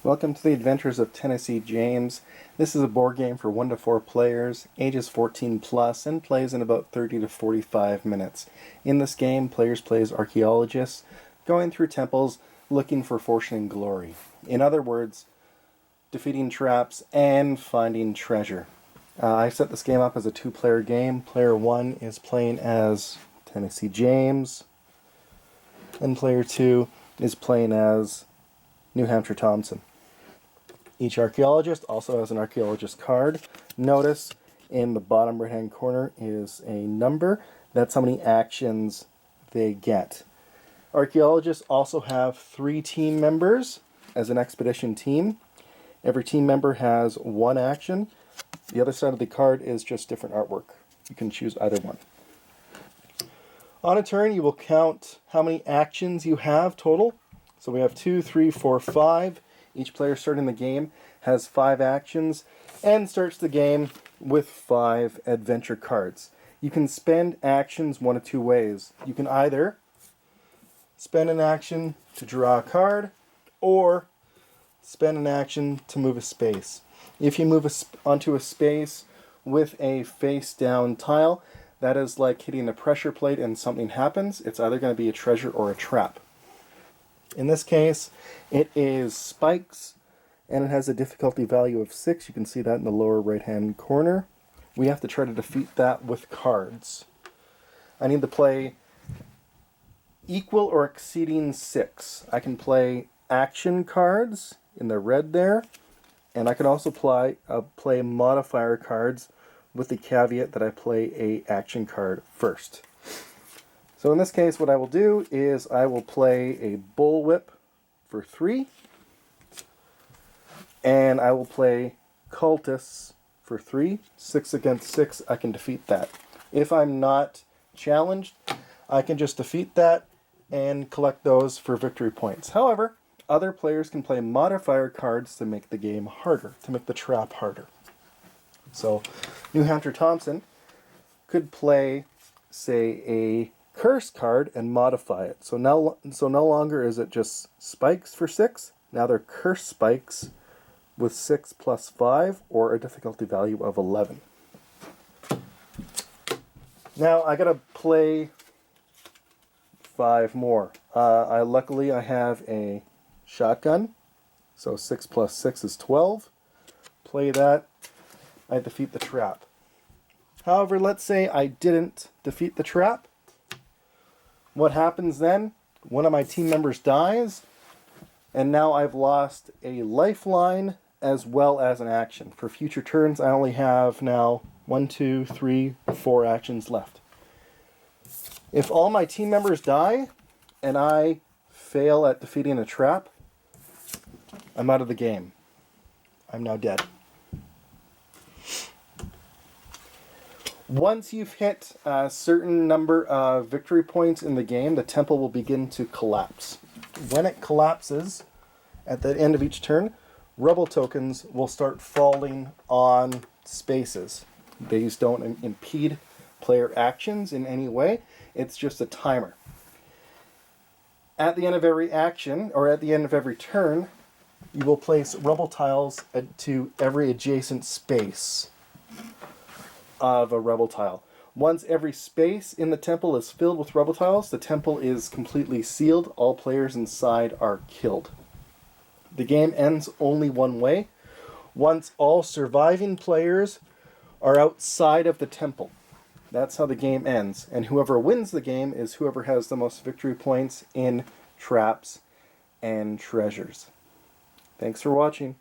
Welcome to the Adventures of Tennessee James. This is a board game for 1 to 4 players, ages 14 plus, and plays in about 30 to 45 minutes. In this game, players play as archaeologists, going through temples looking for fortune and glory. In other words, defeating traps and finding treasure. I set this game up as a 2-player game. Player 1 is playing as Tennessee James, and player 2 is playing as New Hampshire Thompson. Each archaeologist also has an archaeologist card. Notice in the bottom right hand corner is a number. That's how many actions they get. Archaeologists also have 3 team members as an expedition team. Every team member has 1 action. The other side of the card is just different artwork. You can choose either one. On a turn, you will count how many actions you have total. So we have 2, 3, 4, 5. Each player starting the game has 5 actions and starts the game with 5 adventure cards. You can spend actions one of 2 ways. You can either spend an action to draw a card or spend an action to move a space. If you move onto a space with a face down tile, that is like hitting a pressure plate and something happens. It's either going to be a treasure or a trap. In this case, it is spikes, and it has a difficulty value of 6. You can see that in the lower right-hand corner. We have to try to defeat that with cards. I need to play equal or exceeding 6. I can play action cards in the red there, and I can also play modifier cards with the caveat that I play a action card first. So in this case, what I will do is I will play a bullwhip for 3, and I will play cultists for 3. 6 against 6, I can defeat that. If I'm not challenged, I can just defeat that and collect those for victory points. However, other players can play modifier cards to make the game harder, to make the trap harder. So New Hampshire Thompson could play, say, a curse card and modify it. So no longer is it just spikes for 6. Now they're curse spikes with 6 plus 5, or a difficulty value of 11. Now I gotta play 5 more. Luckily I have a shotgun, so 6 plus 6 is 12. Play that. I defeat the trap. However, let's say I didn't defeat the trap. What happens then? One of my team members dies, and now I've lost a lifeline as well as an action. For future turns, I only have now 1, 2, 3, 4 actions left. If all my team members die, and I fail at defeating a trap, I'm out of the game. I'm now dead. Once you've hit a certain number of victory points in the game, the temple will begin to collapse. When it collapses, at the end of each turn, rubble tokens will start falling on spaces. These don't impede player actions in any way. It's just a timer. At the end of every action, or at the end of every turn, you will place rubble tiles to every adjacent space of a rubble tile. Once every space in the temple is filled with rubble tiles, the temple is completely sealed. All players inside are killed. The game ends only one way. Once all surviving players are outside of the temple. That's how the game ends. And whoever wins the game is whoever has the most victory points in traps and treasures. Thanks for watching.